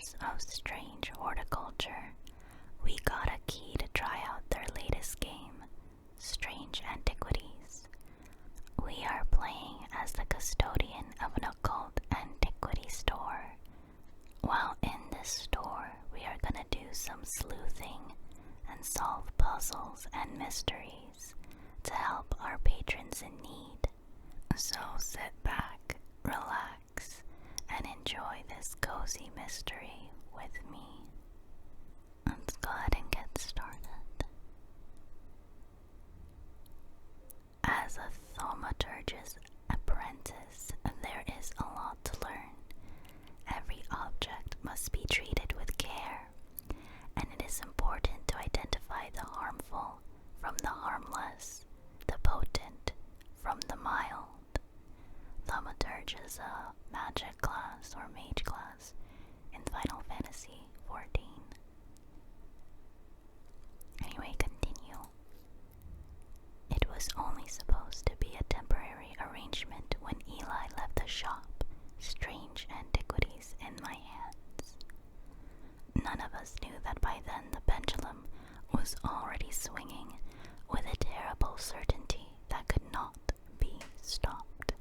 lovers of strange horticulture, we got a key to try out their latest game, Strange Antiquities. We are playing as the custodian of an occult antiquity store. While in this store, we are gonna do some sleuthing and solve puzzles and mysteries to help our patrons in need. So sit back, relax, and enjoy this cozy mystery with me. Let's go ahead and get started. As a thaumaturgist apprentice, there is a lot to learn. Every object must be treated with care, and it is important to identify the harmful from the harmless, the potent from the mild. Thaumaturge is a magic class or mage class in Final Fantasy XIV. Anyway, continue. It was only supposed to be a temporary arrangement when Eli left the shop, Strange Antiquities in my hands. None of us knew that by then the pendulum was already swinging with a terrible certainty that could not be stopped.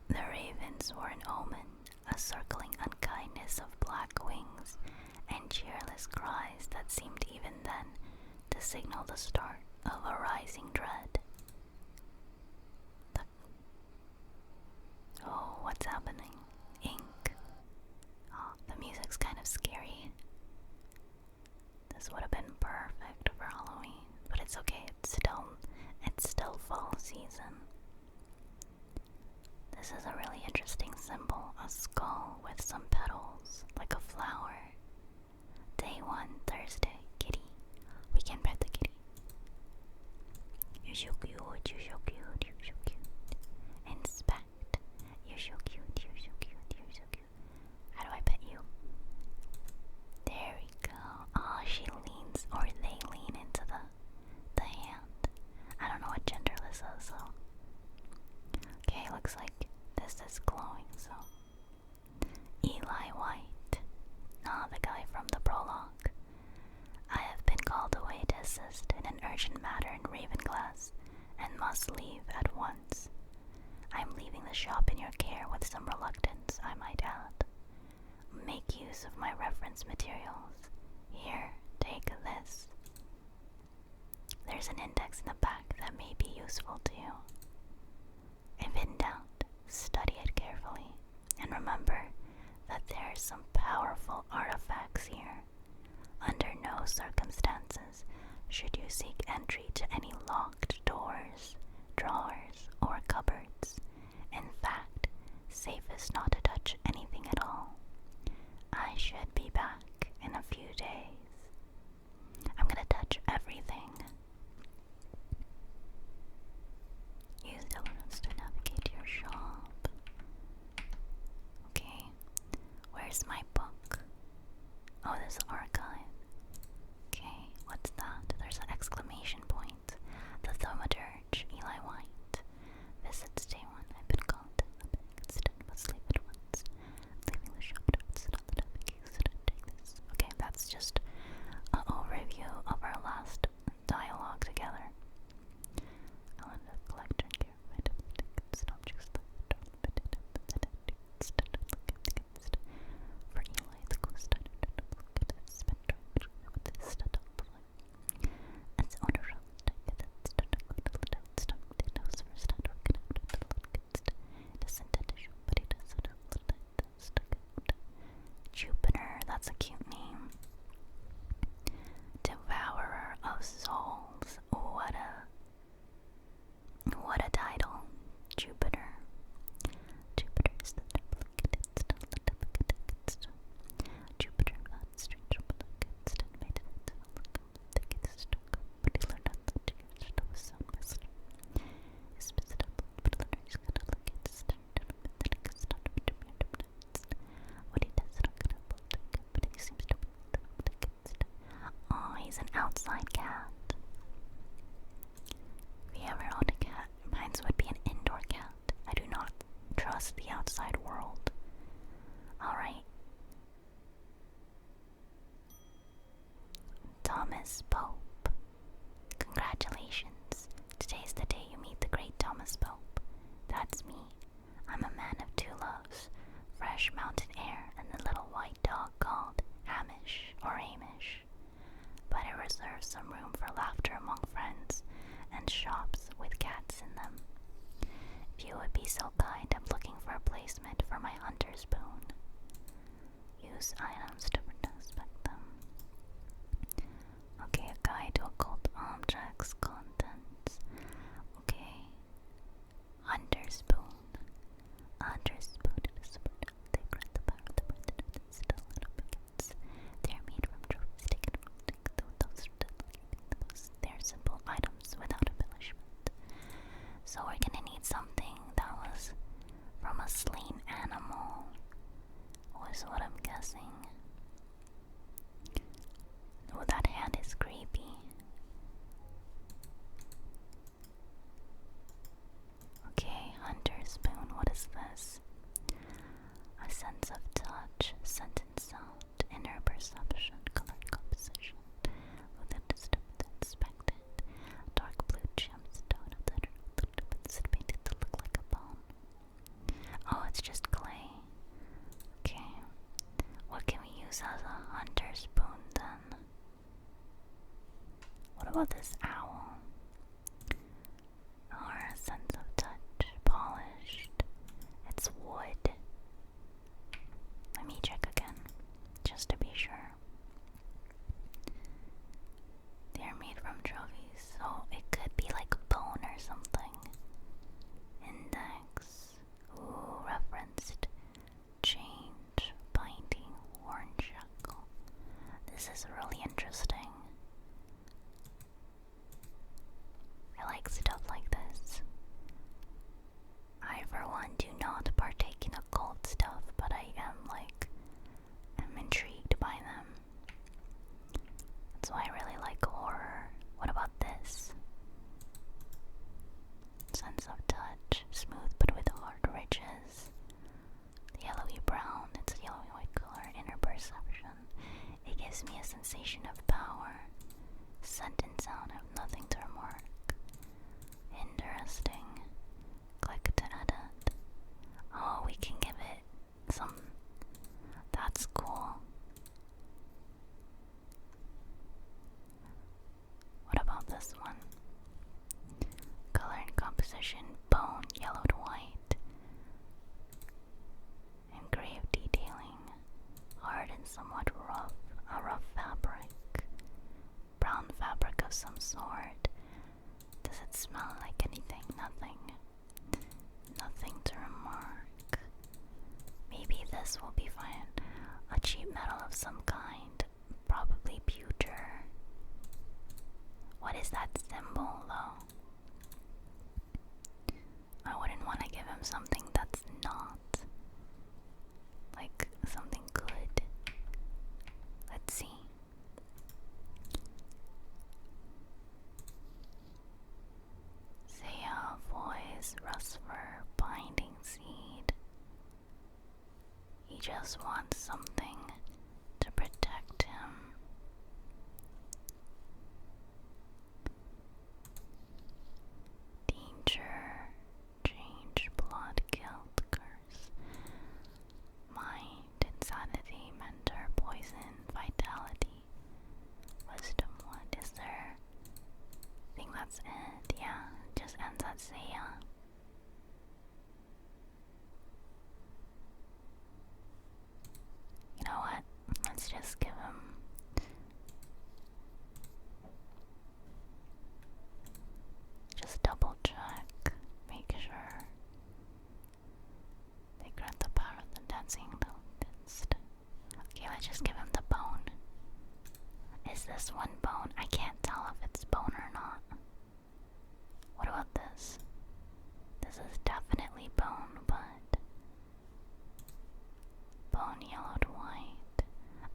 The ravens were an omen, a circling unkindness of black wings and cheerless cries that seemed even then to signal the start of a rising dread. Oh, what's happening? Ink. Oh, the music's kind of scary. This would have been perfect for Halloween, but it's okay. It's still fall season. This is a really interesting symbol, a skull with some petals, like a flower. Day 1, Thursday, kitty. We can pet the kitty. You're so cute, you're so cute, you're so cute. Inspect. You're so cute, you're so cute, you're so cute. How do I pet you? There we go. Oh, she leans, or they lean into the hand. I don't know what gender this is, so. Okay, looks like this is glowing, so. Eli White. Ah, the guy from the prologue. I have been called away to assist in an urgent matter in Ravenglass, and must leave at once. I am leaving the shop in your care with some reluctance, I might add. Make use of my reference materials. Here, take this. There's an index in the back that may be useful to you. If in doubt, study it carefully, and remember that there are some powerful artifacts here. Under no circumstances should you seek entry to any locked doors, drawers, or cupboards. In fact, safest not to touch anything at all. I should be back in a few days. I'm gonna touch everything. Use elements to navigate your shop. Okay, where's my book? Oh, there's an archive. Okay, what's that? There's an exclamation point. The thaumaturge, Eli White. Visits day 1. I've been called to the big instead, but sleep at once. Leaving the shop to sit on the navigation and take this. Okay, that's just an overview of our last dialogue together. I want to collect and care of my tickets and objects for Eli, the ghost I spent time with this stuff. And the owner of the knows first how to reconnect with the kids. It doesn't tend to show, but he does it a little bit. Jupiter, that's a cute name. Devourer of souls. What a title. Jupiter. Jupiter is the duplicate. It's not the duplicate. It's Jupiter got strange duplicates and made it into a look of the kids stuck up, but he learned how to do your stuff with some wisdom. His visitor, but learners got to look at the standard of the it's not to be duplicates. What he does, not gonna duplicate, but he seems to be the duplicates. Oh, he's an outside cat. If you ever owned a cat, mine would be an indoor cat. I do not trust the outside world. Alright. Thomas Pope. Congratulations. Today's the day you meet the great Thomas Pope. That's me. I'm a man of two loves, fresh mountain air and a little white dog called Hamish or Amish. But I reserve some room for laughter among friends and shops with cats in them. If you would be so kind, I'm looking for a placement for my hunter's boon. Use items to prospect them. Okay, a guide to occult objects, contents. Okay. Hunter's boon. Hunter's boon is they grant the power of the bird and still little pickets. They are made from trophies taken from those the most. They're simple items without embellishment. So we're gonna need something that was from a slain animal, was what I'm guessing. Oh, that hand is creepy. Okay, hunter's spoon, what is this? A sense of touch, scent and sound, inner perception, color composition, within inspected, dark blue gemstone of the painted to look like a bone. Oh, it's just clay. Okay, what can we use as a hunter's spoon then? What about this owl? Or a sense of touch, polished. It's wood. Let me check again, just to be sure. They're made from trophies, so it could be like a bone or something. Index. Ooh, referenced. Change. Binding. Horn shackle. This is really interesting. I like stuff like this. I, for one, do not partake in occult stuff, but I am intrigued by them. That's why I really like horror. What about this? Sense of touch, smooth but with hard ridges. Yellowy brown, it's a yellowy white color, inner perception. It gives me a sensation of power. Scent and sound have nothing to remark. Interesting. Click to edit. Oh, we can give it some. That's cool. What about this one? Color and composition, bone, yellowed white. Engraved detailing, hard and somewhat rough, a rough fabric. Brown fabric of some sort. Does it smell like anything? Nothing. Nothing to remark. Maybe this will be fine. A cheap metal of some kind. Probably pewter. What is that symbol, though? I wouldn't want to give him something that's not. Like, something good. Let's see. Saya, voice, Rusfer, binding seed. He just wants something to protect him. Danger, change, blood, guilt, curse, mind, insanity, mentor, poison, vitality, wisdom. What is there? I think that's it. Yeah, just ends at Saya. You know what? Let's just give him. Just double check. Make sure. They grant the power of the dancing dentist. Okay, let's just give him the bone. Is this one bone? I can't tell if it's bone or not. What about this? This is definitely bone, but bone yellowed white.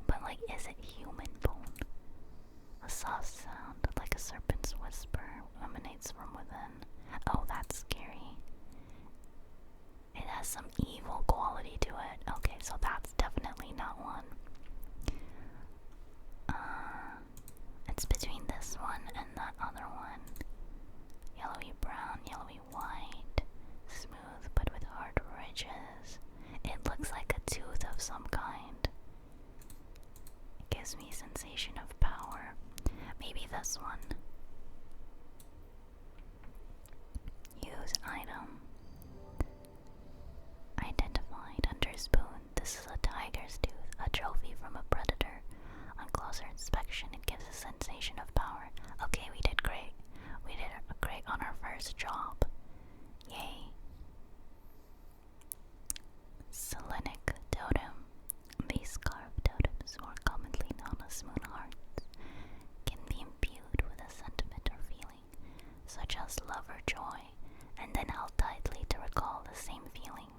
But like, is it human bone? A soft sound, like a serpent's whisper, emanates from within. Oh, that's scary. It has some evil quality to it. Okay, so that's definitely definitely not one. It's between this one and that other one. Yellowy brown, yellowy white. Smooth but with hard ridges. It looks like a tooth of some kind. It gives me a sensation of power. Maybe this one. Use item. Identified under spoon. This is a tiger's tooth, a trophy from a predator. On closer inspection, it gives a sensation of power. Okay, we did great. We did great on our first job. Yay. Selenic totem. These carved totems, more commonly known as moon hearts, can be imbued with a sentiment or feeling, such as love or joy, and then held tightly to recall the same feeling.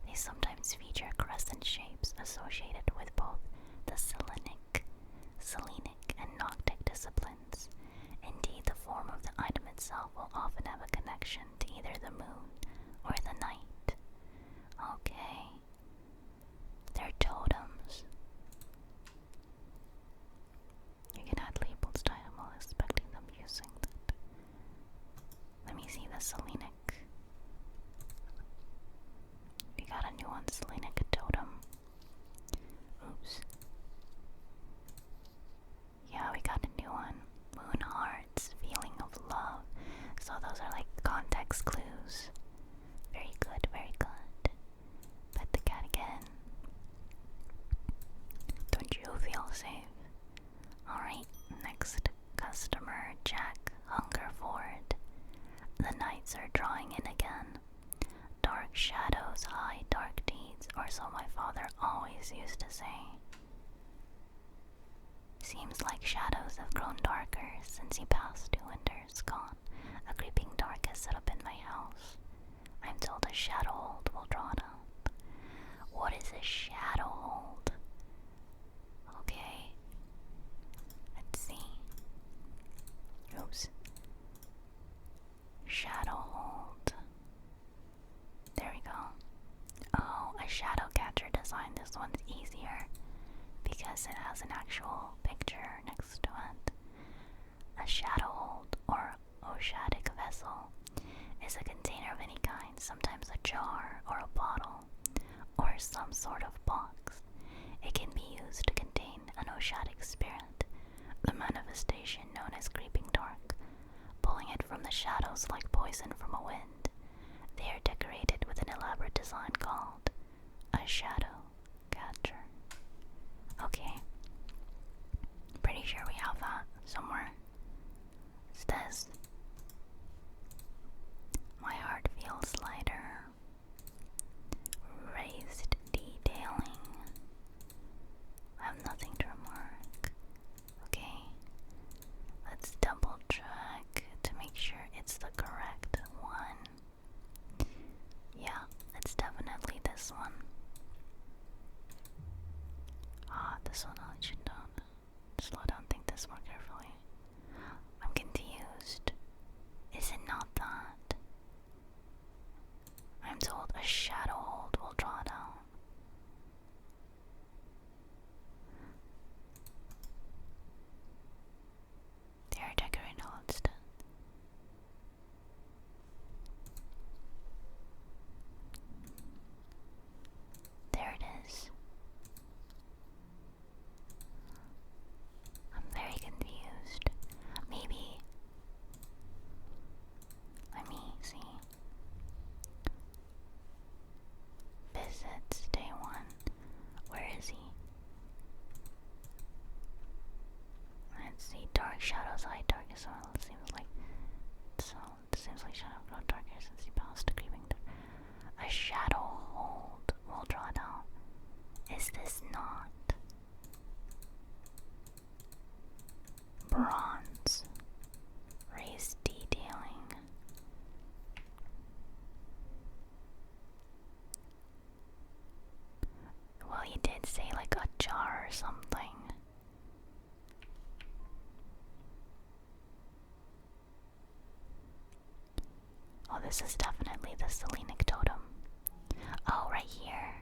They sometimes feature crescent shapes associated with both the Selenic, and Noctic disciplines. Indeed, the form of the item itself will often have a connection to either the moon or the night. Okay. They're totems. You can add labels to item while expecting them using that. Let me see the Selenic. We got a new one, Selenic totem. Oops. Yeah, we got a new one. Moon hearts, feeling of love. So those are like context clues. Very good, very good. Pet the cat again. Don't you feel safe? Alright, next customer, Jack Hungerford. The nights are drawing in again. Dark shadows hide dark deeds, or so my father always used to say. Seems like shadows have grown darker since he passed 2 winters gone. A creeping dark has set up in my house. I'm told a shadow hold will draw it out. What is a shadow hold? Okay. Let's see. Oops. Shadow hold. There we go. Oh, a shadow catcher design. This one's easier because it has an actual picture next to it. A shadow hold, or oshadic vessel, is a container of any kind, sometimes a jar or a bottle, or some sort of box. It can be used to contain an oshadic spirit, the manifestation known as creeping dark, pulling it from the shadows like poison from a wind. They are decorated with an elaborate design called a shadow catcher. Okay. Pretty sure we have that somewhere. It's this. My heart feels lighter. Raised detailing. I have nothing to remark. Okay. Let's double check to make sure it's the correct one. Yeah, it's definitely this one. This one I should not. Slow down, think this more carefully. I'm confused. Is it not that? I'm told a shadow hold will draw it out. They are decorated all instead. There it is. I'm very confused. Maybe. Let me see. Visits day 1. Where is he? Let's see. Dark shadows hide darkness. So it seems like shadow grow darker since he passed a creeping dark. A shadow hold will draw it out. Is this not bronze? Raised detailing. Well, you did say like a jar or something. Oh, this is definitely the Selenic totem. Oh, right here.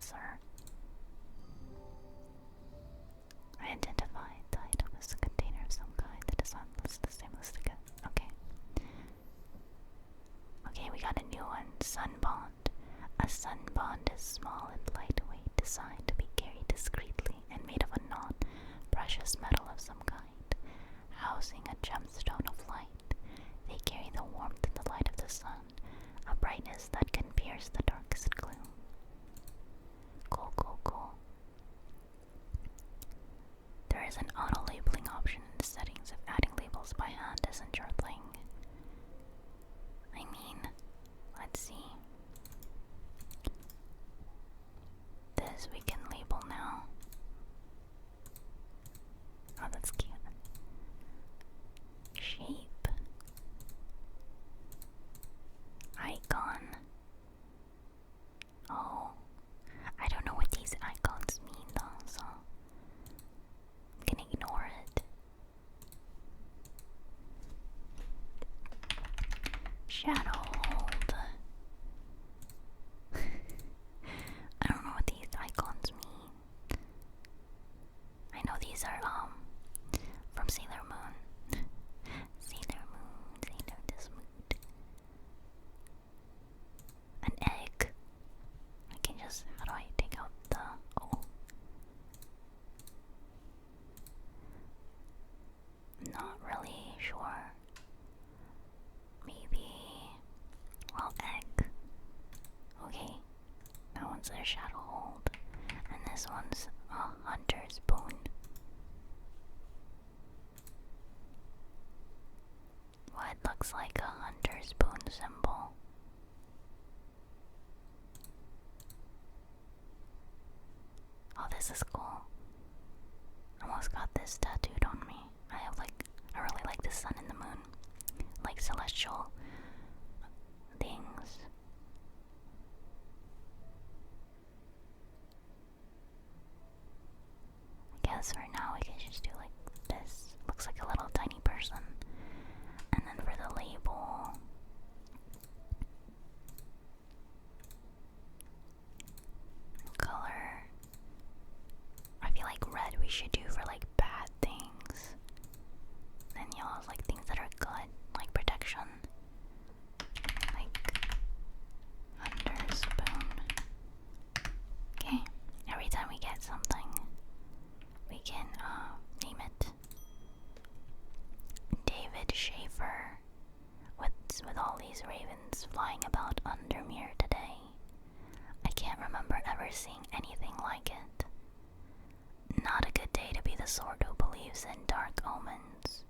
sir. Identified the item as a container of some kind that is on the same list again. Okay. Okay, we got a new one. Sunbond. A sunbond is small and lightweight, designed to be carried discreetly and made of a non-precious metal of some kind, housing a gemstone of light. They carry the warmth and the light of the sun, a brightness that can pierce the darkest gloom. Cool, cool, cool. There is an auto-labeling option in the settings if adding labels by hand isn't your thing. I mean, let's see. This we can label now. Oh, that's cute. Shape. Icon. Oh, I don't know what these icons mean though, so I'm gonna ignore it. Shadow hold. I don't know what these icons mean. I know these are from Sailor Moon. Sailor Moon, Sailor this mood. An egg. I can just, how do I take out the, oh. Not really sure. Maybe, well, egg. Okay, that one's a shadow hold, and this one's a hunter's boon. What looks like a hunter's boon symbol? Oh, this is cool. Almost got this tattooed on me. I really like the sun and the moon, like celestial things. I guess for now we can just do like this. Looks like a little tiny person. And then for the label, color, I feel like red we should do for like bad things. Then yellow is like things that are good, like protection. Like under spoon. Okay, every time we get something, we can name it. David Schaefer, with all these ravens flying about Undermere today. I can't remember ever seeing anything like it. Not a good day to be the sort who believes in dark omens.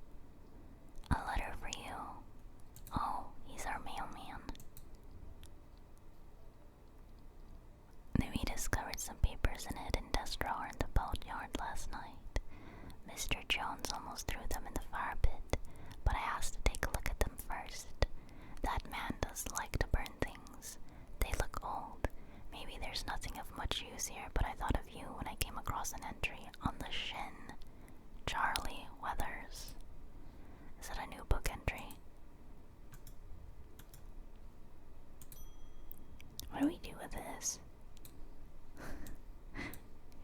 A letter for you. Oh, he's our mailman. We discovered some papers in a hidden desk drawer in the boatyard last night. Mr. Jones almost threw them in the fire pit, but I asked to take a look at them first. That man does like to burn things. They look old. Maybe there's nothing of much use here, but I thought of you when I came across an entry on the shin. Charlie Weathers. Is it a new book entry? What do we do with this?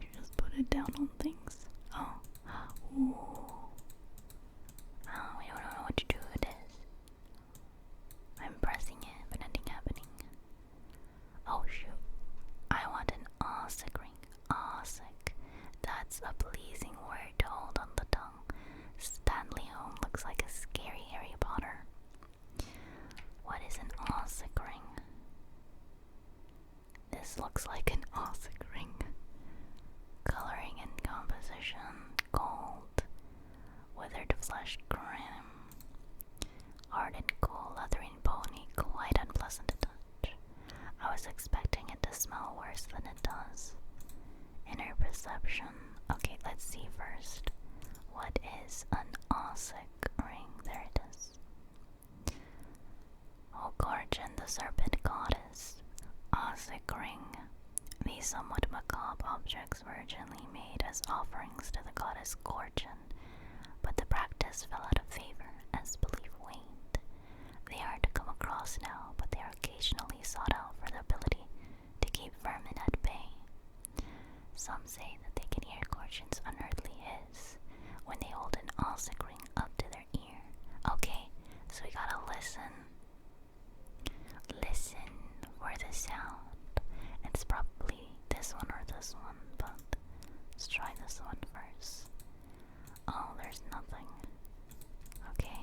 You just put it down on things. Oh. Ooh. Oh, we don't know what to do with this. I'm pressing it, but nothing happening. Oh shoot. I want an Ossic ring. Ossic. That's a pleasing word to hold on the tongue. Stanley Home looks like a scary Harry Potter. What is an Ossic ring? This looks like an Ossic ring. Coloring and composition. Gold. Withered flesh grim. Hard and cool, leathery and bony, quite unpleasant to touch. I was expecting it to smell worse than it does. Inner perception. Okay, let's see first. What is an Ossic ring? There it is. O Gorgon, the serpent goddess. Ossic ring. These somewhat macabre objects were originally made as offerings to the goddess Gorgon, but the practice fell out of favor as belief waned. They are to come across now, but they are occasionally sought out for their ability to keep vermin at bay. Some say that they can hear Gorgon's unearthly hiss when they hold an Alsic ring up to their ear. Okay, so we gotta listen. Listen for the sound. It's probably this one or this one, but let's try this one first. Oh, there's nothing. Okay.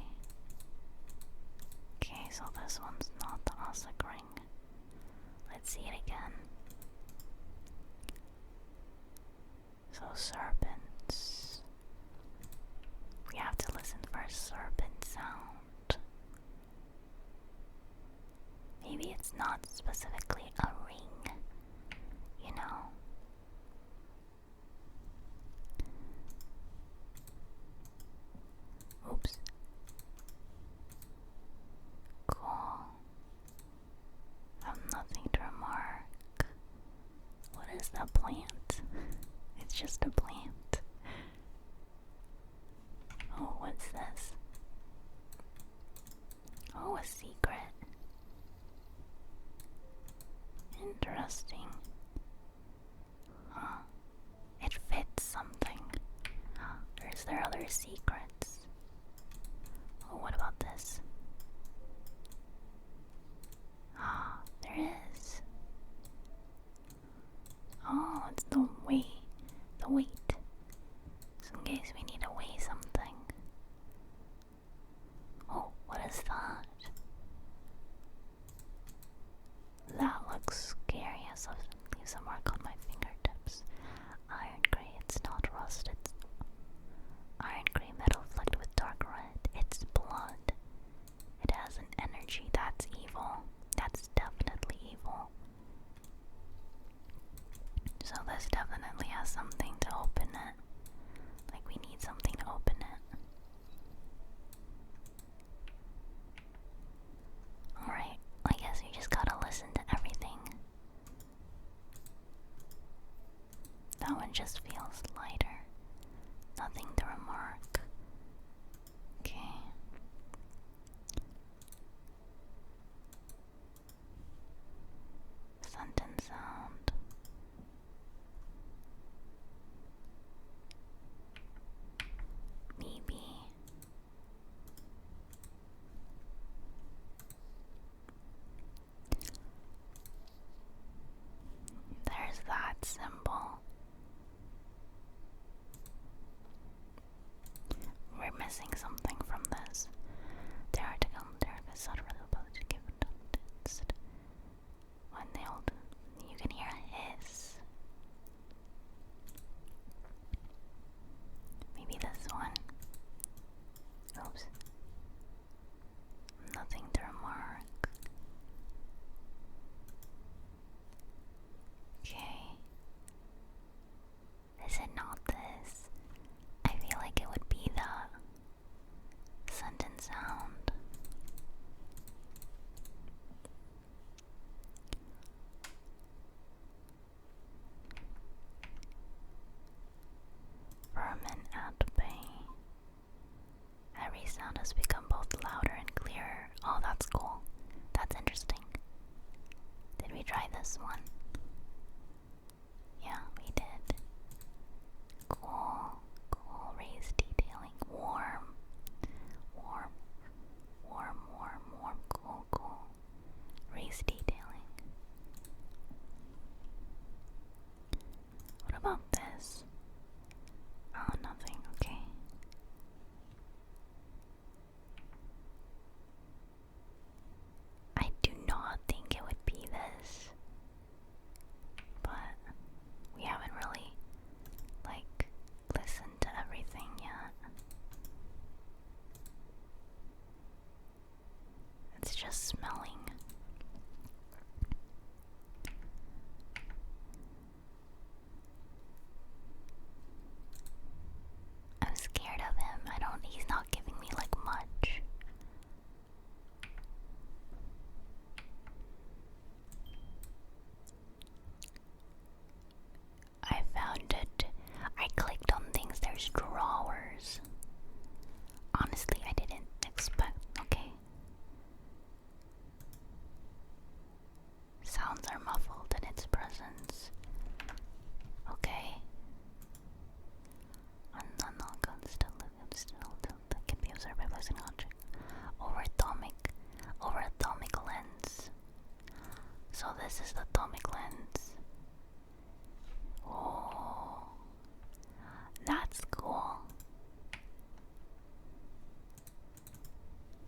Okay, so this one's not the Alsic ring. Let's see it again. So serpents. We have to listen for a serpent sound. Maybe it's not specifically a ring, you know? Oops. Cool. Nothing to remark. What is that plant? It's just a plant. Oh, what's this? Oh, a secret. Interesting. Huh. It fits something. Or is there other secrets? Oh, what about this? Ah, there is. Oh, it's the weight. The weight. So in case we need to weigh something. Oh, what is that? That looks scary, as it leaves a mark on my fingertips. Iron gray, it's not rust, it's iron gray metal flecked with dark red. It's blood. It has an energy that's evil. That's definitely evil. So this definitely has something to open it. Like we need something to open it. Alright, I guess we just gotta listen to everything. That one just feels lighter. Nothing to remark. Okay. Sentence sound. Maybe. There's that symbol. We're missing something from this. They are to come there because I really about to give it when they hold you can hear a hiss. Maybe this one. Oops. Nothing to remark. Okay. Is it not this? I feel like it would be the sentence sound. Vermin at bay. Every sound has become both louder and clearer. Oh, that's cool. That's interesting. Did we try this one? Yeah, we did. Cool. Cool. Raised detailing. Warm. Warm. Warm, warm, warm. Cool, cool. Raised detailing. What about this? Oh, nothing. Okay. I do not think it would be this. this is the atomic lens. Oh, that's cool.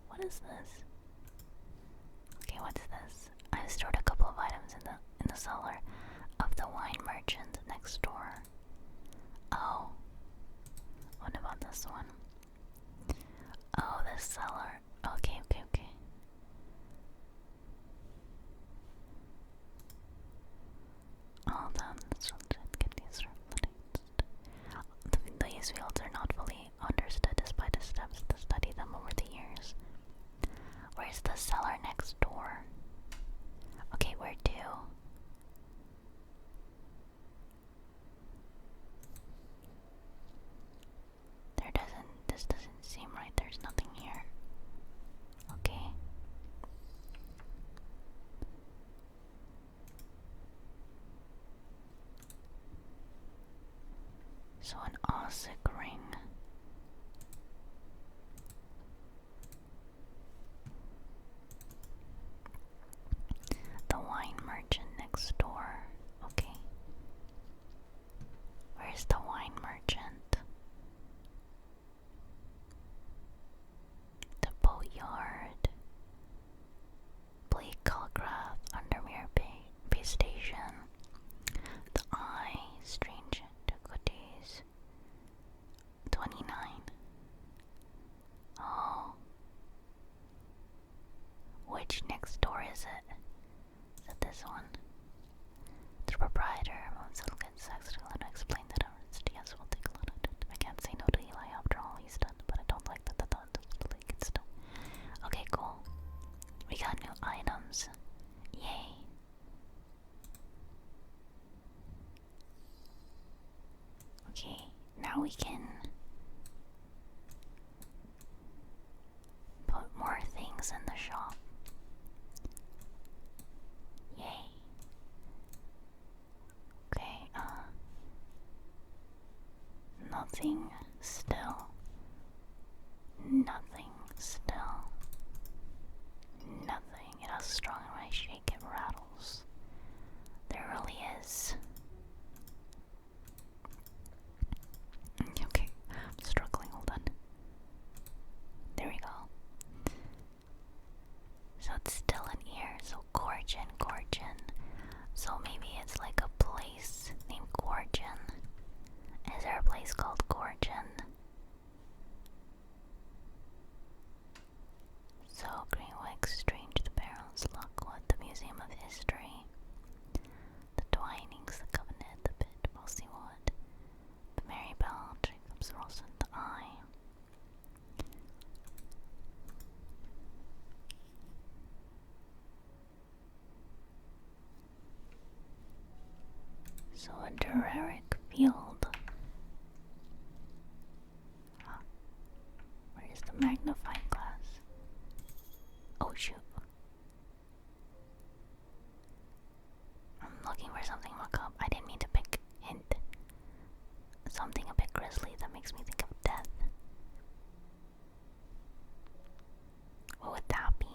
What is this? Okay, what's this? I stored a couple of items in the cellar of the wine merchant next door. Oh, what about this one? Oh, this cellar. Okay. Hold on, let's get these replaced. These fields are not fully understood despite the steps to study them over the years. Where's the cellar next door? Okay, where to? This doesn't seem right. There's nothing here. Okay. So an Ossic ring. The wine merchant next door. Okay. Where's the wine merchant? The boatyard. Blake Calgrath, Undermere Bay Station. The Eye, Strange Antiquities. 29. Oh. Which next door is it? Is it this one? The proprietor of Silicon Sex to explain that yes, we'll take a look at it. I can't say no to Eli after all he's done, but I don't like that the thought of the lake gets done. Okay, cool. We got new items. Yay. Okay, now we can put more things in the shop. Yay. Okay, nothing still. Nothing still. Nothing. It has strong when I shake it rattles. There really is. Okay, I'm struggling, hold on. There we go. So it's still in here, so Gorgon. So maybe it's like a place named Gorgon. Is there a place called Gorgon? So Greenwick, Strange, the Barrels, Lockwood, the Museum of History, the Twinings, the Covenant, the Pit, Wolseywood, the Mary Bell, Jacob's Wilson, the Eye. So a Duraric field. Where's the magnifying glass? Oh shoot. I'm looking for something macabre. I didn't mean to pick hint. Something a bit grisly that makes me think of death. What would that be?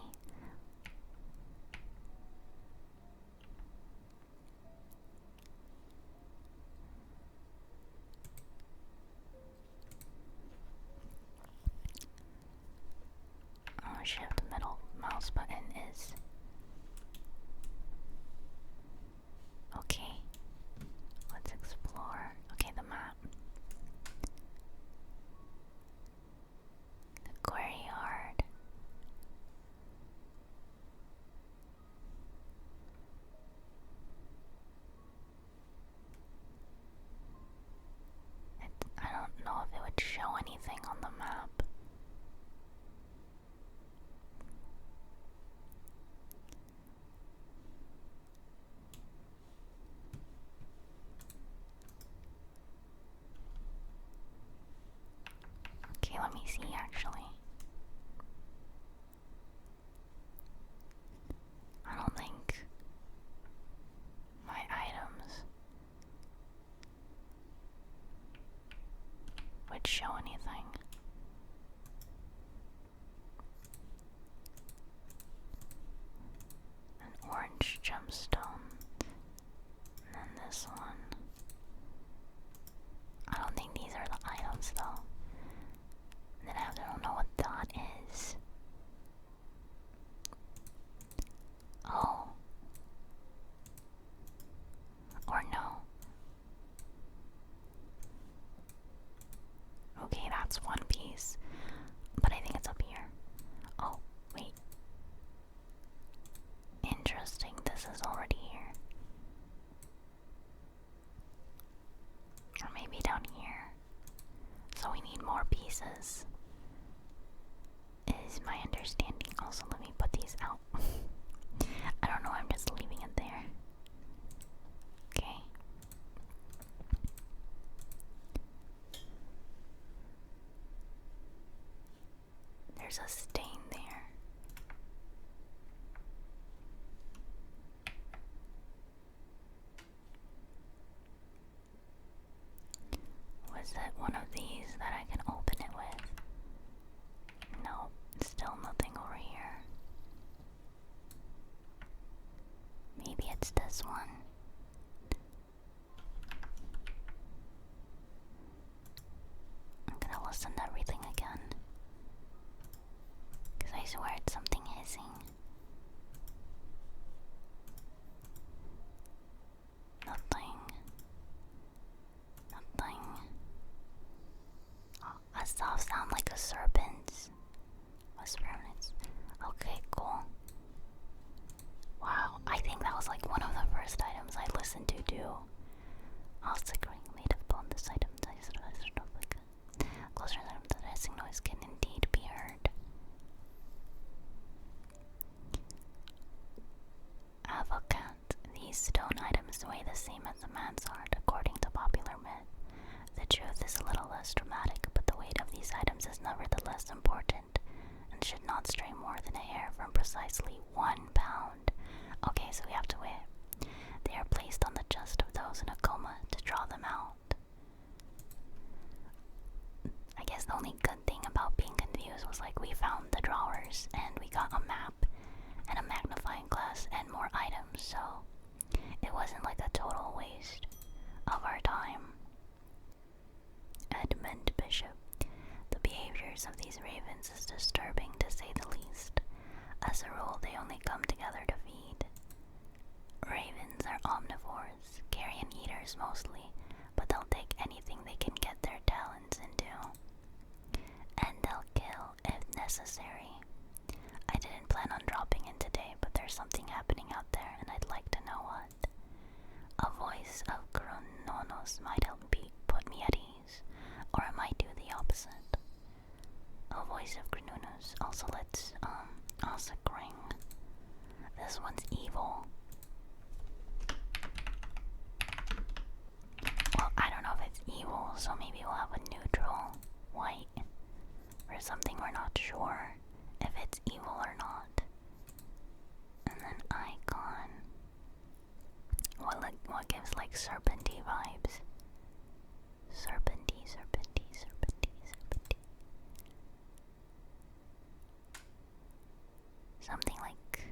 Shift middle mouse button is okay. Let's explore. Okay, the map. there's a stain there. Was it one of these that I can open it with? No, still nothing over here. Maybe it's this one. I'm gonna listen to everything again. Because I swear it's something hissing. Nothing. Nothing. Oh, a soft sound like a serpent. Okay, cool. Wow, I think that was like one of the first items I listened to too. Also made of bone, this item closer than the hissing noise can indeed be heard. Avocat. These stone items weigh the same as a man's heart, according to popular myth. The truth is a little less dramatic, but the weight of these items is nevertheless important, and should not stray more than a hair from precisely 1 pound. Okay, so we have to weigh it. They are placed on the chest of those in a coma to draw them out. I guess the only good thing about being confused was like we found the drawers and we got a map and a magnifying glass and more items, so it wasn't like a total waste of our time. Edmund Bishop. The behaviors of these ravens is disturbing to say the least. As a rule, they only come together to feed. Ravens are omnivores, carrion eaters mostly, but they'll take anything they can get their talons into. And they'll kill if necessary. I didn't plan on dropping in today, but there's something happening out there, and I'd like to know what. A voice of Cernunnos might help put me at ease, or it might do the opposite. A voice of Cernunnos. Also, let's also ring. This one's evil. Well, I don't know if it's evil, so maybe we'll have a neutral white or something. We're not sure if it's evil or not. And then icon. What gives like serpenty vibes? Serpenty. Something like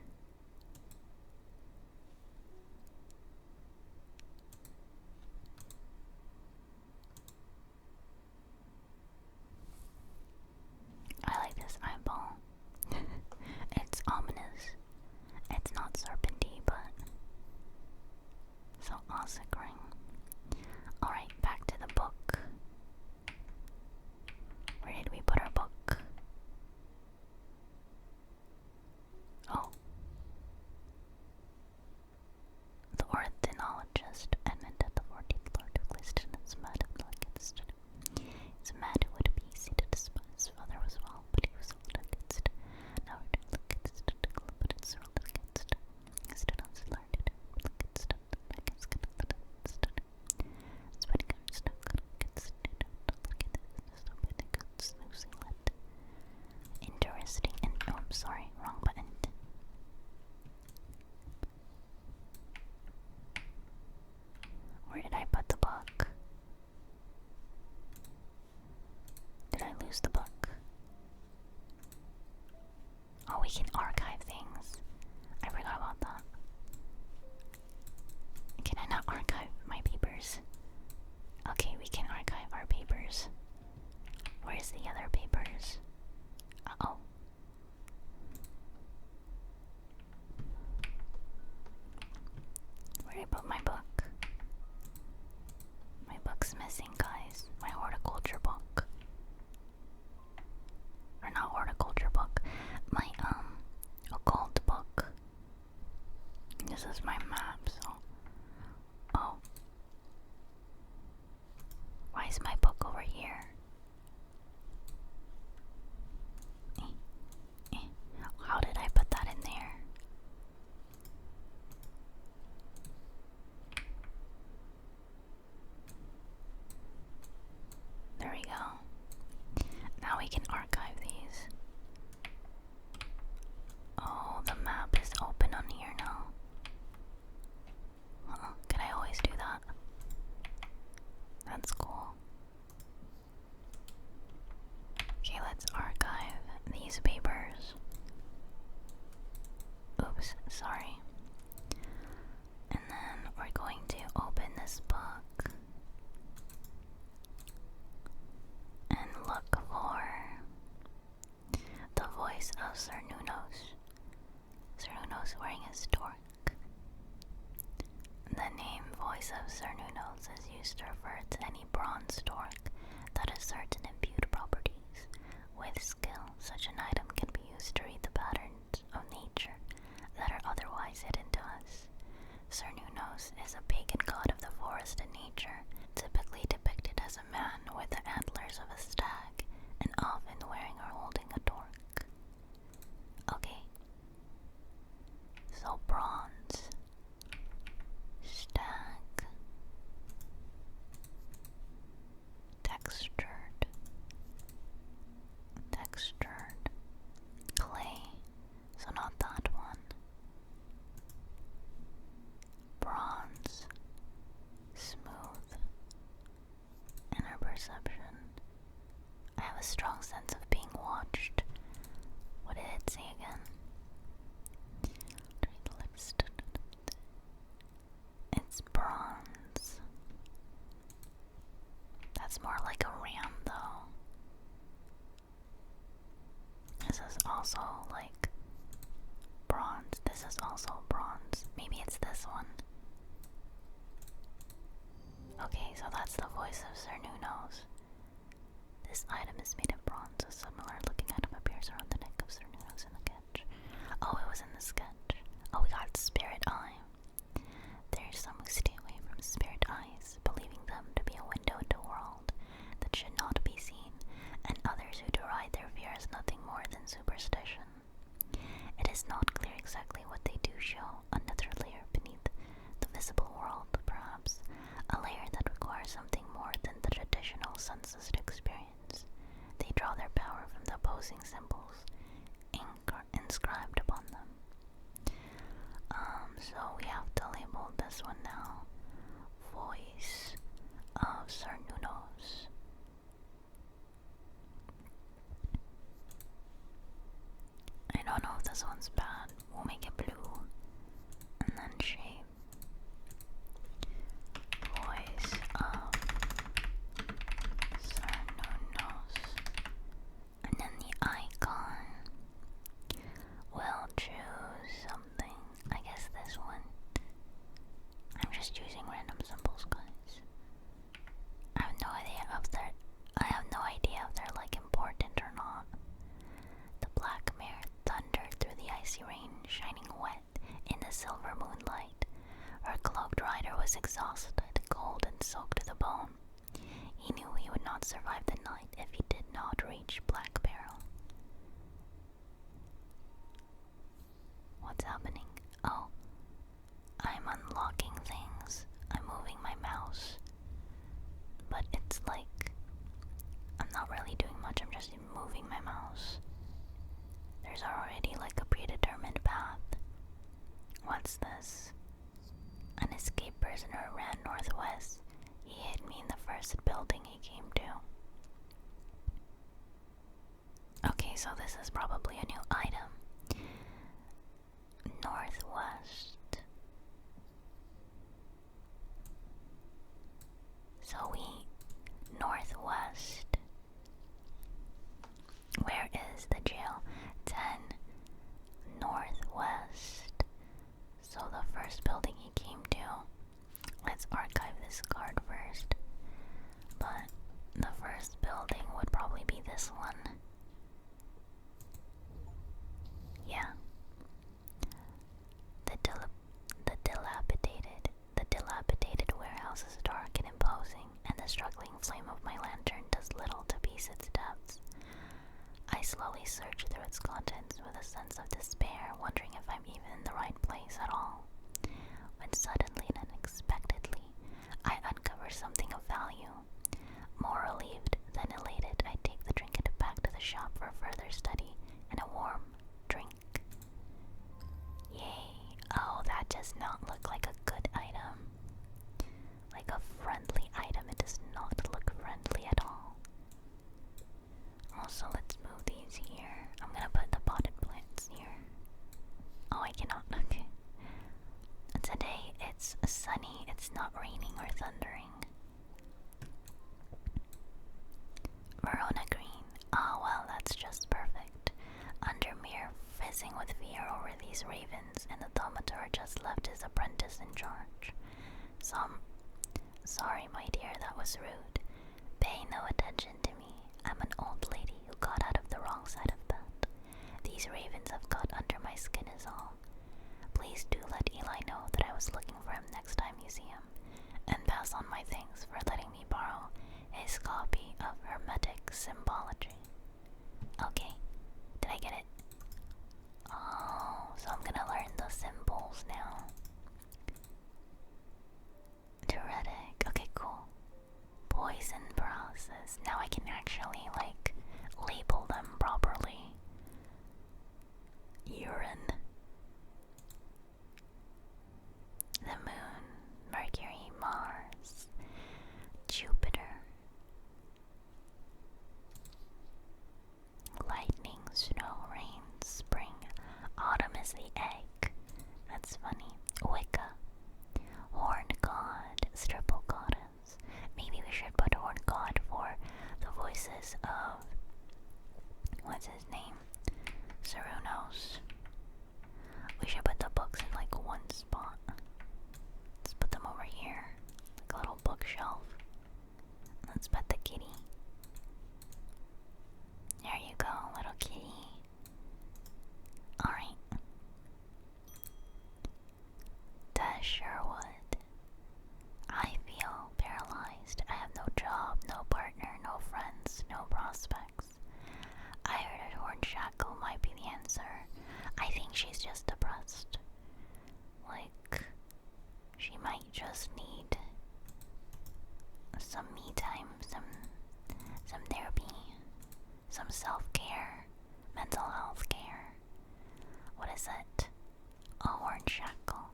I like this eyeball. It's ominous. It's not serpenty, but so Ossicring. Alright, back to the book. Where did we put our book? Oh. The ornithologist Edmund at the 14th Lord of Liston is mad at against it. He's mad who would be easy to despise. His father was well, but he was old against it. Now we're to look against it, but it's rolled against it. He stood on his learned it, look against it, against it, against it. Spreading her stuff against it, look at it, stop by the goats, losing let. Interesting, and oh, I'm sorry, wrong button. Where did I put the book? Did I lose the book? Oh, we can archive things. I forgot about that. Can I not archive my papers? Okay, we can archive our papers. Where's the other papers? Uh-oh. Where did I put my book? My book's missing, guys. My horticulture book. Or not horticulture book. My, occult book. This is my map, so... Oh. Why is my book over here? How did I put that in there? There we go. Now we can archive these. voice of Cernunnos is used to refer to any bronze stork that has certain imbued properties. With skill, such an item can be used to read the patterns of nature that are otherwise hidden to us. Cernunnos is a pagan god of the forest and nature, typically depicted as a man with the antlers of a stag and often wearing or holding a torque. Okay. So bronze, stag, textured, clay, so not that one. Bronze, smooth, inner perception. I have a strong sense of being watched. What did it say again? It's bronze. That's more like a ram, though. This is also like bronze. This is also bronze. Maybe it's this one. Okay, so that's the voice of Cernunnos. This item is made of bronze. A similar looking item appears around the neck of Cernunnos in the sketch. Oh, it was in the sketch. Oh, we got Spirit Eye. There's some who stay away from Spirit Eyes, believing them to be a window into a world that should not be seen, and others who deride their fear as nothing more than superstition. It is not clear exactly what they do show, another layer beneath the visible world, perhaps, a layer that requires something more than the traditional senses experience. They draw their power from the opposing symbols inscribed upon them. So we have to label this one now. Voice of Cernunnos. I don't know if this one's bad. We'll make it blue. And then shape. Voice of Cernunnos. And then the icon. We'll choose something. I guess this one. I'm just using random symbols, guys. I have no idea if they're like important or not. The black mare thundered through the icy rain, shining wet in the silver moonlight. Her cloaked rider was exhausted, cold, and soaked to the bone. He knew he would not survive the night if he did not reach Black Barrel. What's happening? Oh, I'm unlocking things. I'm moving my mouse. But it's like, I'm not really doing much, I'm just moving my mouse. There's already like a predetermined path. What's this? An escaped prisoner ran northwest. He hid me in the first building he came to. Okay, so this is probably a new item. Northwest. So northwest. Where is the jail? 10 northwest. So the first building he came to. Let's archive this card first. But the first building would probably be this one. Yeah. The dilapidated warehouse is dark and imposing, and the struggling flame of my lantern does little to piece its depths. I slowly search through its contents with a sense of despair, wondering if I'm even in the right place at all. When suddenly and unexpectedly, I uncover something of value. More relieved than elated, I take the trinket back to the shop for further study and a warm drink. Yay. Oh, that does not look like a good item. Like a friendly item. It does not look friendly at all. Also, let's move these here. I'm gonna put the potted plants here. Oh, I cannot. Okay. Today it's sunny. It's not raining or thundering. Verona green. Oh, well, that's just perfect. Under mere fizzing with fear over these ravens, and the thaumaturge just left his apprentice in charge. Some Sorry, my dear, that was rude. Pay no attention to me. I'm an old lady who got out of the wrong side of bed. These ravens have got under my skin is all. Please do let Eli know that I was looking for him next time you see him, and pass on my thanks for letting me borrow his copy of Hermetic Symbology. Okay, did I get it? Oh, so I'm gonna learn the symbols now. Diuretic, okay, cool. Poison process. Now I can actually, like, label them properly. Urine. The moon, Mercury, Mars, Jupiter. Lightning, snow, rain, spring. Autumn is the egg. That's funny. Wicca. Horned god, triple goddess. Maybe we should put horned god for the voices of, what's his name? Cernunnos. We should put the books in like one spot. Let's put them over here, like a little bookshelf. Let's pet the kitty. There you go, little kitty. Alright. Des Sherwood. I feel paralyzed. I have no job, no partner, no friends, no prospects. I heard a horned shackle might be the answer. I think she's just depressed. Like, she might just need some me time, some therapy, some self-care, mental health care. What is it? A horned shackle.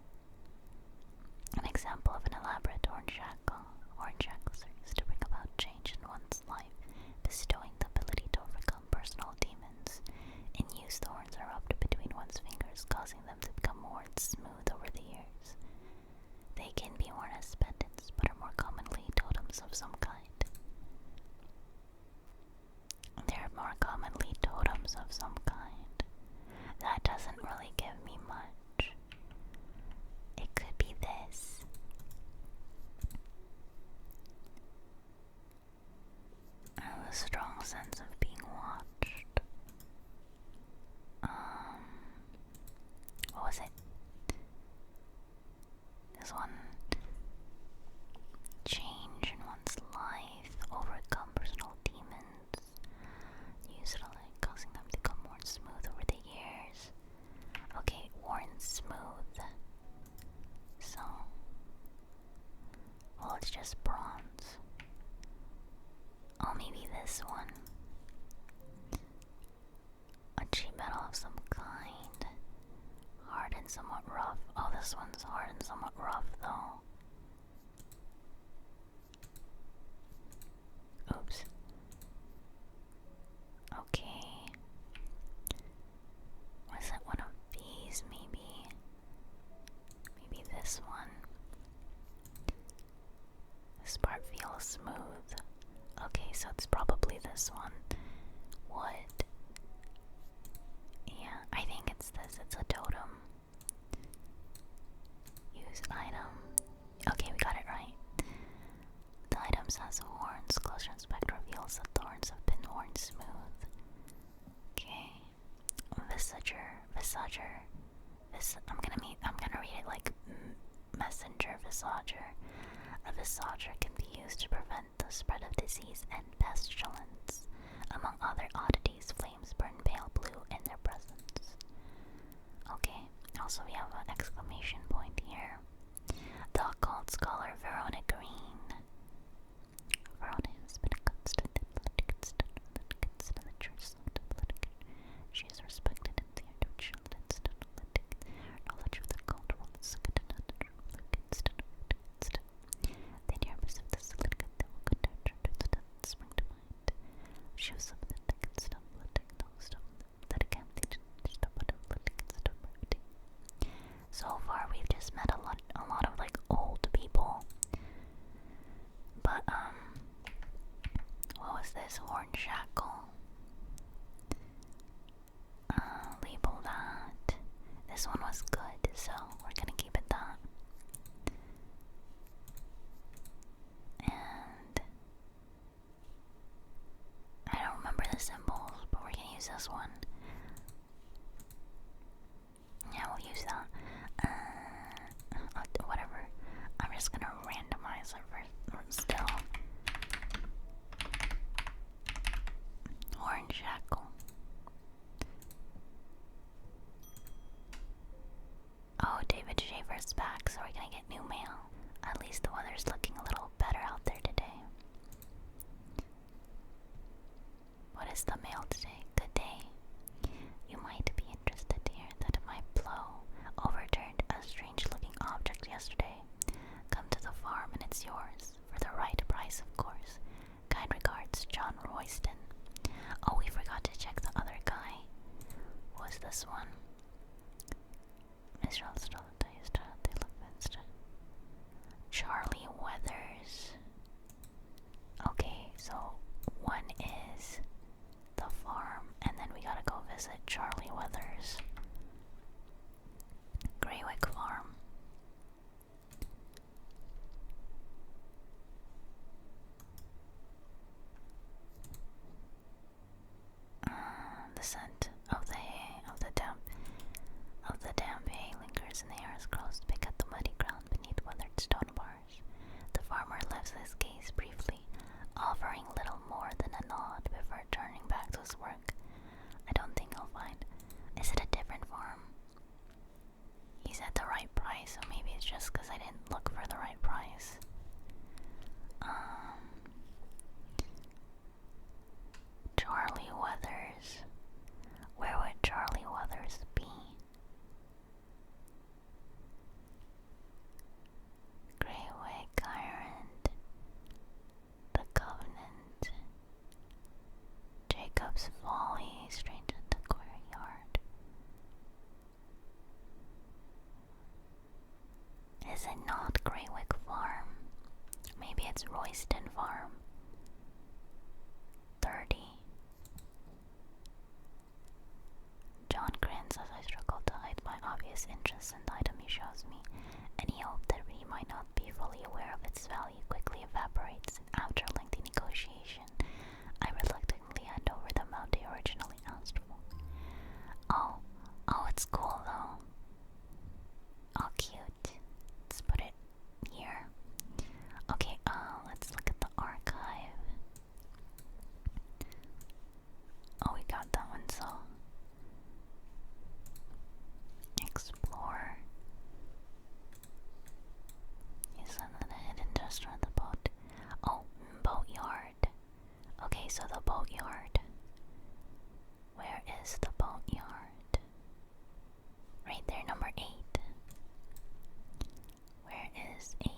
An example of an elaborate horned shackle. Horned shackles are used to bring about change in one's life, bestowing the ability to overcome personal demons. In use, the horns are rubbed between one's fingers, causing them to become more smooth over the years. They can be worn as pendants, but are more commonly totems of some kind. They're more commonly totems of some kind. That doesn't really give me much. It could be this. I have a strong sense of being watched. What was it? This one. Change in one's life, overcome personal demons, use it like causing them to become more smooth over the years. Okay, worn smooth. So, well, it's just bronze. Oh, maybe this one. A cheap metal of some kind. Hard and somewhat rough. Oh, this one's hard and somewhat rough, though. Oops. Okay. Was it one of these, maybe? Maybe this one. This part feels smooth. Okay, so it's probably this one. Wood. Yeah, I think it's this. It's a totem. Use item. Okay, we got it right. The items has horns. Closer inspect reveals that the horns have been worn smooth. Okay. Visager. I'm gonna read it like messenger visager. A visager can be used to prevent the spread of disease and pestilence. Among other oddities, flames burn pale blue in their presence. Okay, also we have an exclamation point here. The occult scholar Verona Green. Verona has been a constant in the church. She is respected in the art of children, knowledge of the cultural and second the nearness of the silicate that will conduct her to the spring to mind. She was of the second stuff, that again, they didn't stop at a stuff. So far, we've just met a use this one. Yeah, we'll use that. Whatever. I'm just gonna randomize it first. Still. Orange shackle. Oh, David Shaver's back, so we're gonna get new mail. At least the weather's looking a little better out there today. What is the mail today? Good day. You might be interested to hear that my plow overturned a strange-looking object yesterday. Come to the farm and it's yours, for the right price, of course. Kind regards, John Royston. Oh, we forgot to check the other guy. Who was this one? Charlie Weathers. Okay, so one is the farm, and then we gotta go visit Charlie Weathers. Greywick Farm. The scent of the hay, of the damp hay lingers in the air as crows pick at the muddy ground beneath weathered stone bars. The farmer lifts his gaze briefly, offering little more than a nod before turning back to his work. I don't think I'll find. Is it a different farm? He said the right price, so maybe it's just because I didn't look for the right price. Charlie Weathers. Where would Charlie Weathers be? Greywick Island. The Covenant. Jacob's Folly. Strange Antiquary Yard. Is it not Greywick Farm? Maybe it's Royston Farm. 30. John grins as I struggle to hide my obvious interest in the item he shows me. Any hope that he might not be fully aware of its value quickly evaporates, and after lengthy negotiation, I reluctantly hand over the amount he originally asked for. Oh, it's cool though. Oh, cute. Let's put it here. Okay, let's look at the archive. Oh, we got that one, so explore. You said that a hidden gesture at the boat. Oh, boatyard. Okay, so the boatyard. Where is the boatyard? Right there, number 8. Where is 8?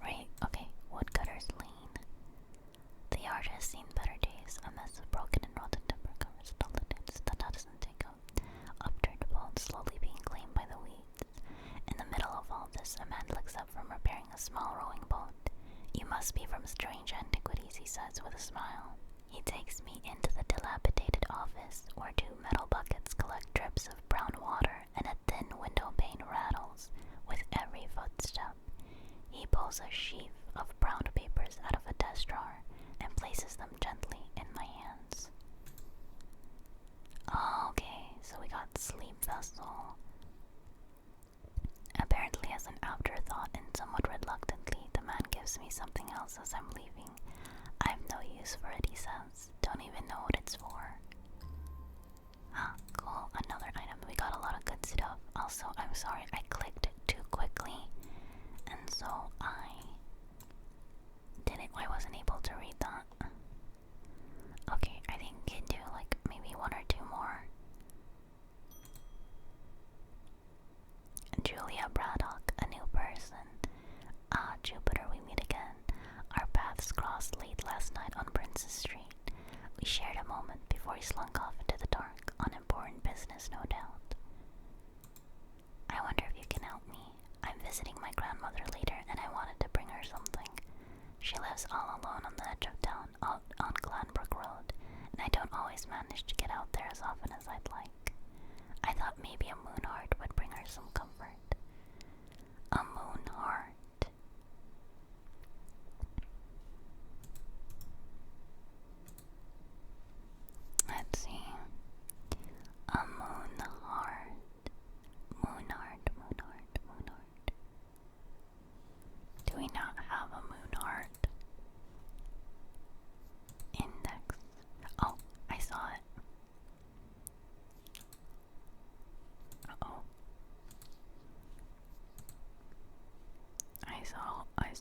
Right, okay, Woodcutter's Lane. The yard has seen better days. A mess of broken and rotten timber covers all the dents that doesn't take up. Upturned bones slowly being claimed by the weeds. In the middle of all this, a man looks up from repairing a small rowing boat. You must be from Strange Antiquities, he says with a smile. He takes me into the dilapidated office, where 2 metal buckets collect drips of brown water and a thin window pane rattles with every footstep. He pulls a sheaf of brown papers out of a desk drawer and places them gently in my hands. Okay, so we got Sleep Vessel. Apparently as an afterthought and somewhat reluctantly, the man gives me something else as I'm leaving. I've no use for it, he says. Don't even know what it's for. Ah, cool. Another item. We got a lot of good stuff. Also, I'm sorry, I clicked too quickly. And so I wasn't able to read that. Okay, I think we can do like maybe 1 or 2 more. Julia Braddock, a new person. Ah, Jupiter, we meet again. Our paths crossed late last night on Princess Street. We shared a moment before he slunk off into the dark, on important business, no doubt. I wonder if you can help me. I'm visiting my grandmother later, and I wanted to bring her something. She lives all alone on the edge of town, out on Glanbrook Road, and I don't always manage to get out there as often as I'd like. I thought maybe a moon heart would bring her some comfort. A moon heart.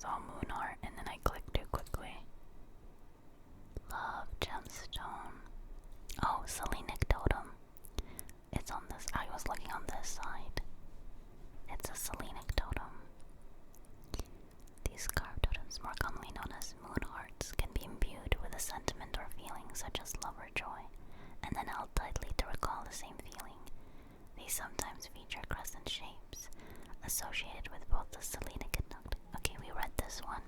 saw moon art and then I clicked too quickly. Love gemstone. Oh, Selenic totem. It's on this. I was looking on this side. It's a Selenic totem. These carved totems, more commonly known as moon hearts, can be imbued with a sentiment or feeling such as love or joy, and then held tightly to recall the same feeling. They sometimes feature crescent shapes associated with both the Selenic and Noctic. Okay, we read this one.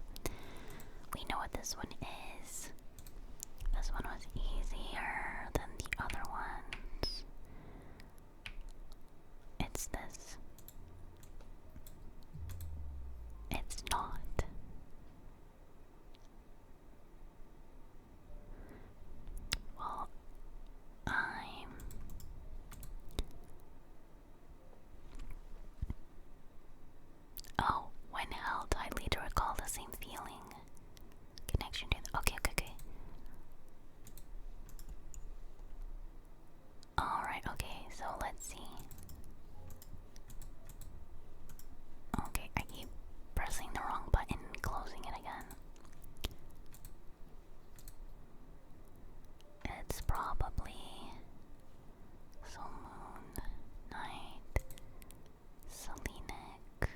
We know what this one is. This one was easier than the other ones. It's this. It's not. Well, Oh, when held tightly to recall the same feeling. Connection to the... Okay. Alright, okay, so let's see. Okay, I keep pressing the wrong button and closing it again. It's probably moon, night, Selenic.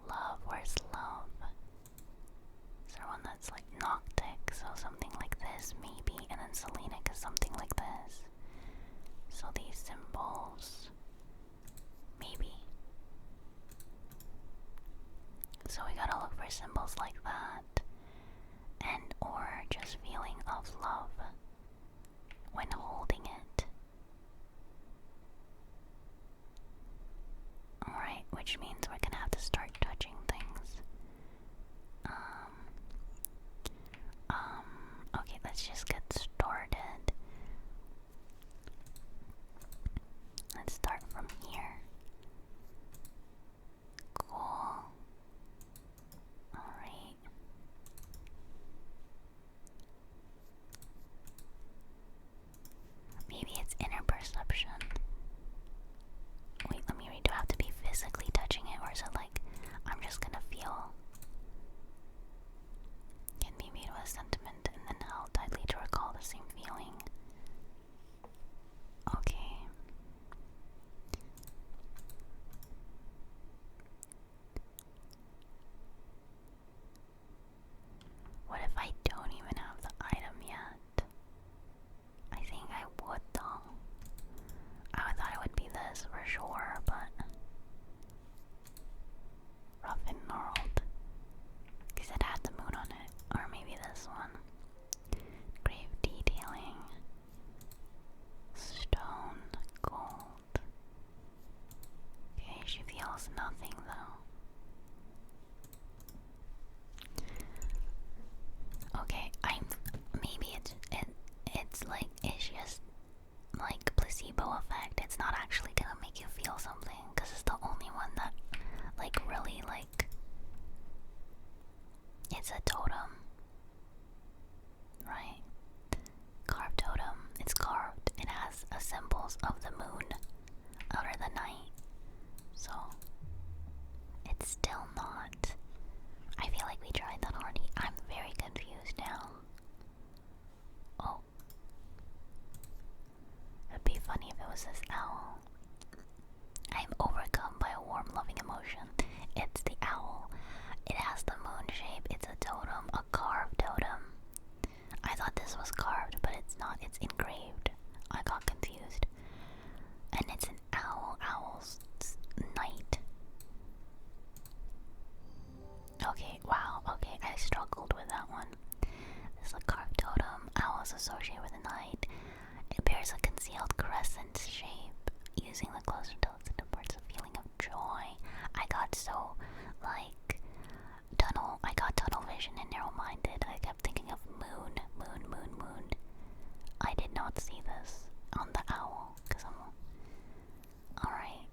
Love, where's love? Is there one that's like Noctic, so something like this maybe, and then Selenic is something like this. So these symbols, maybe. So we gotta look for symbols like that, and or just feeling of love when holding it. Alright, which means we're gonna have to start touching things. Okay, let's just get started. Let's start from here. Cool. Alright. Maybe it's inner perception. Wait, let me read. Do I have to be physically touching it, or is it like I'm just gonna feel? Can be made with a sentiment and then held tightly to recall the same feeling. Okay. What if I don't even have the item yet? I think I would though. I thought it would be this for sure, but rough and gnarled. Because it had the moon on it. Or maybe this one. Grave detailing. Stone. Gold. Okay, she feels nothing though. Okay, maybe it's like, it's just like placebo effect. It's not actually gonna make you feel something, because it's the only one that like really like, it's a totem, right? Carved totem. It's carved. It has symbols of the moon or the night, so it's still not. I feel like we tried that already. I'm very confused now. Oh. It'd be funny if it was this owl. I am overcome by a warm, loving emotion. It's the owl. It has the moon shape. It's a totem, a carved totem. I thought this was carved, but it's not. It's engraved. I got confused. And it's an owl. Owl's night. Okay, wow. Okay, I struggled with that one. This is a carved totem. Owl is associated with the night. It bears a concealed crescent shape. Using the closer toes, it imparts a feeling of joy. I got so, like, I got tunnel vision and narrow-minded. I kept thinking of moon. I did not see this on the owl, because alright.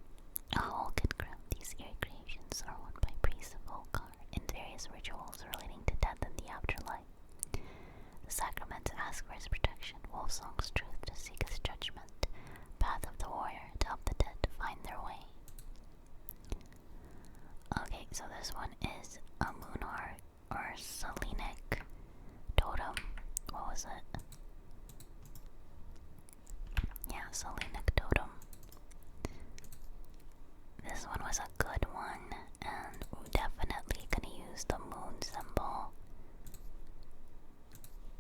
Owl can grant these eerie creations are won by priests of Occult in various rituals relating to death and the afterlife. The sacraments ask for his protection, wolf song's truth to seek his judgment, path of the warrior to help the dead to find their way. Okay, so this one is a Moonar or Selenic totem. What was it? Yeah, Selenic totem. This one was a good one, and we're definitely gonna use the moon symbol.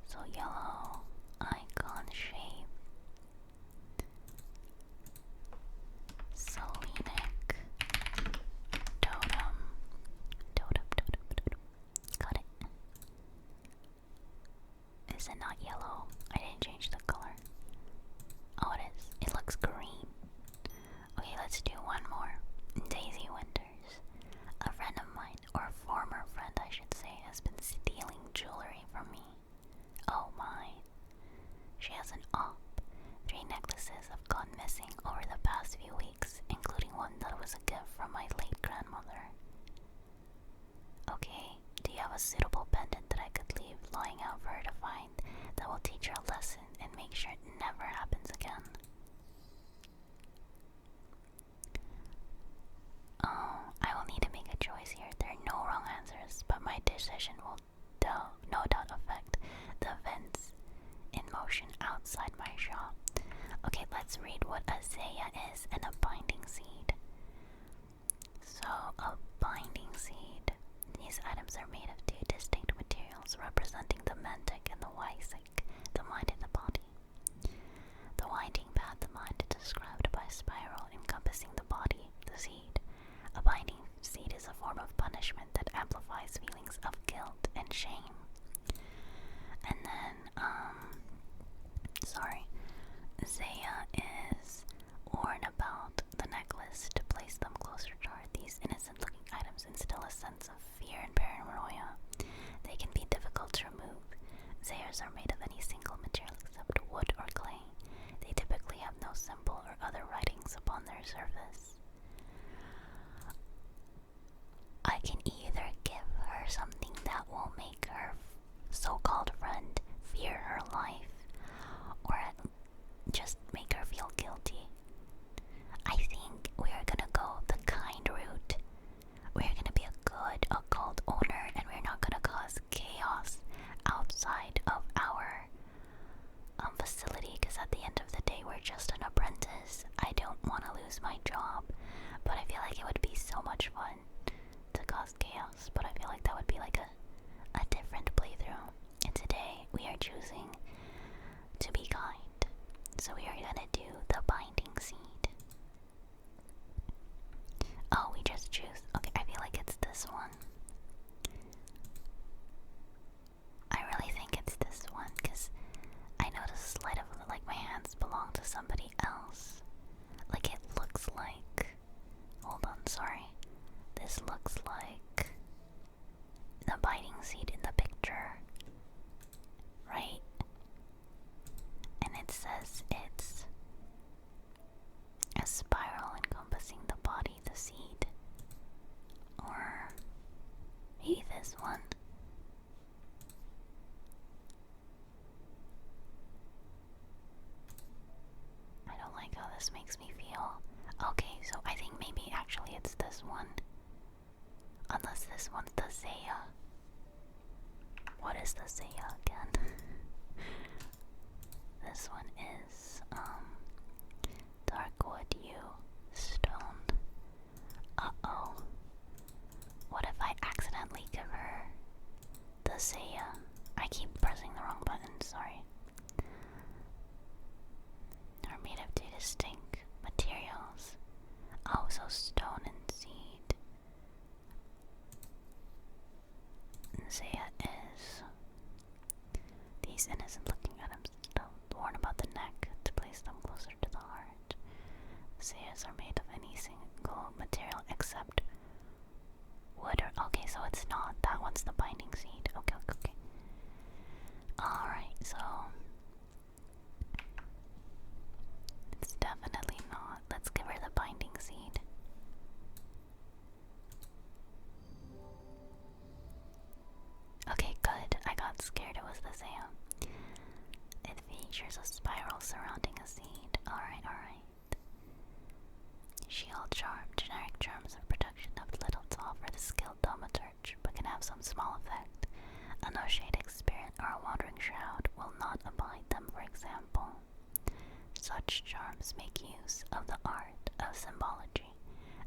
So yellow icon shape. Selenic totem. Totem. Got it. Is it not yellow? I didn't change the color. Oh, it is. It looks green. Okay, let's do one more. Daisy Winters. A friend of mine, or former friend I should say, has been stealing jewelry from me. Oh my. She has an op. 3 necklaces have gone missing over the past few weeks, including one that was a gift from my late grandmother. Okay, do you have a suitable pendant that I could leave lying out for her to find that will teach her a lesson and make sure it never happens again? Oh, I will need to make a choice here. There are no wrong answers, but my decision will no doubt affect the events in motion outside my shop. Okay, let's read what a Zeya is and a binding seed. So, a binding seed. These items are made of 2 distinct materials representing the mentic and the Weisig, the mind and the body. The winding path, the mind, is described by a spiral encompassing the body, the seed. A binding seed is a form of punishment that amplifies feelings of guilt and shame. And then, Zeya is worn about the necklace to place them closer to her. These innocent-looking items instill a sense of fear and paranoia. They can be difficult to remove. Zeyas are made of any single material except wood or clay. They typically have no symbol or other writings upon their surface. I can either give her something that will make her so-called friend fear her life, or just make her feel guilty. I think we are gonna go the kind route. We're gonna be a good occult owner, and we're not gonna cause chaos outside of our facility, because at the end of the day we're just an apprentice. I don't want to lose my job, but I feel like it would be so much fun to cause chaos. But I feel like that would be like a different playthrough. And today we are choosing to be kind. So we are gonna do the binding seed. Oh, we just choose. Okay, I feel like it's this one. I really think it's this one, because I noticed a sleight of like my hands belong to somebody else. Like it looks like, hold on, sorry. This looks like the binding seed in the picture, right? And it says it's a spiral encompassing the body, the seed. Or maybe this one. I don't like how this makes me feel. Okay, so I think maybe actually it's this one. Unless this one's the Zeya. What is the Zeya again? This one is, Darkwood U Stone. Uh-oh. What if I accidentally give her the Zeya? I keep pressing the wrong button, sorry. Are made of 2 distinct materials. Oh, so stone and seed. Zeya is these innocent-looking items worn about the neck to place them closer to the heart. Zeyas are made of any single material except wood or... Okay, so it's not. That one's the binding seed. Okay. Alright, so... it's definitely not. Let's give her the binding seed. Okay, good. I got scared it was the Zeya. It features a spiral surrounding a seed. Alright. Shield charm. Generic charms of protection have little to offer the skilled small effect. A no-shaded spirit or a wandering shroud will not abide them, for example. Such charms make use of the art of symbology,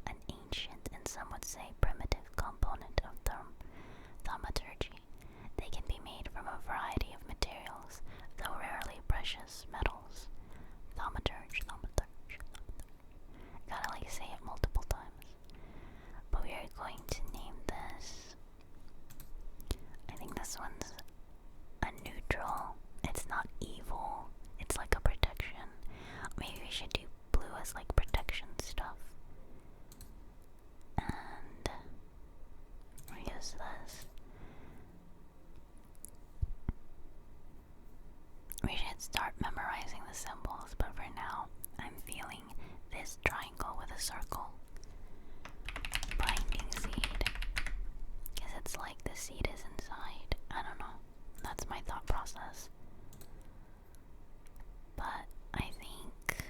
an ancient and some would say primitive component of thaumaturgy. They can be made from a variety of materials, though rarely precious metals. Thaumaturge. Gotta like say it multiple times. But we are going to name this. I think this one's a neutral. It's not evil. It's like a protection. Maybe we should do blue as like protection stuff. And we use this. We should start memorizing the symbols, but for now, I'm feeling this triangle with a circle. Binding seed. Because it's like the seed is inside. I don't know. That's my thought process. But I think,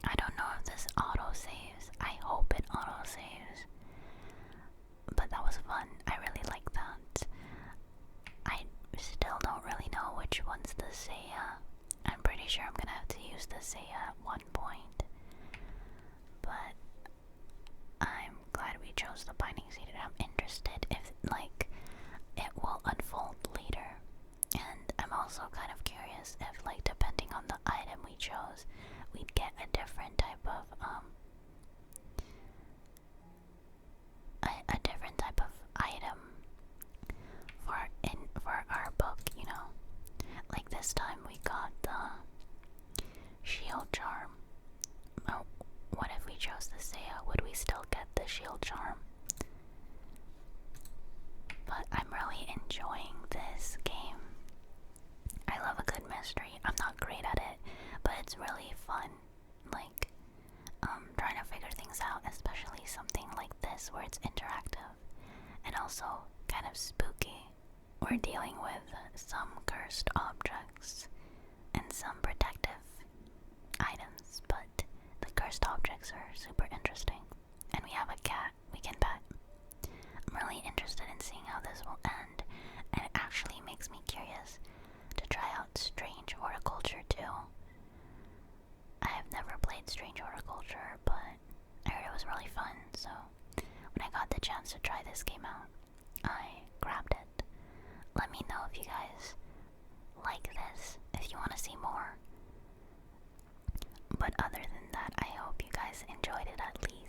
I don't know if this auto saves. I hope it auto saves. But that was fun. I really like that. I still don't really know which one's the Seiya. I'm pretty sure I'm gonna have to use the Seiya at one point. But I'm glad we chose the binding seed, and I'm interested if like it will unfold later. And I'm also kind of curious if like depending on the item we chose, we'd get a different type of a different type of item for our book, you know. Like this time we got the shield charm. Oh, what if we chose the Seiya? Would we still get the shield charm? But I'm really enjoying this game. I love a good mystery. I'm not great at it, but it's really fun. Like, trying to figure things out, especially something like this where it's interactive and also kind of spooky. We're dealing with some cursed objects and some protective items, but the cursed objects are super interesting. And we have a cat we can pet. I'm really interested in seeing how this will end, and it actually makes me curious to try out Strange Horticulture too. I have never played Strange Horticulture, but I heard it was really fun, so when I got the chance to try this game out, I grabbed it. Let me know if you guys like this, if you want to see more. But other than that, I hope you guys enjoyed it at least.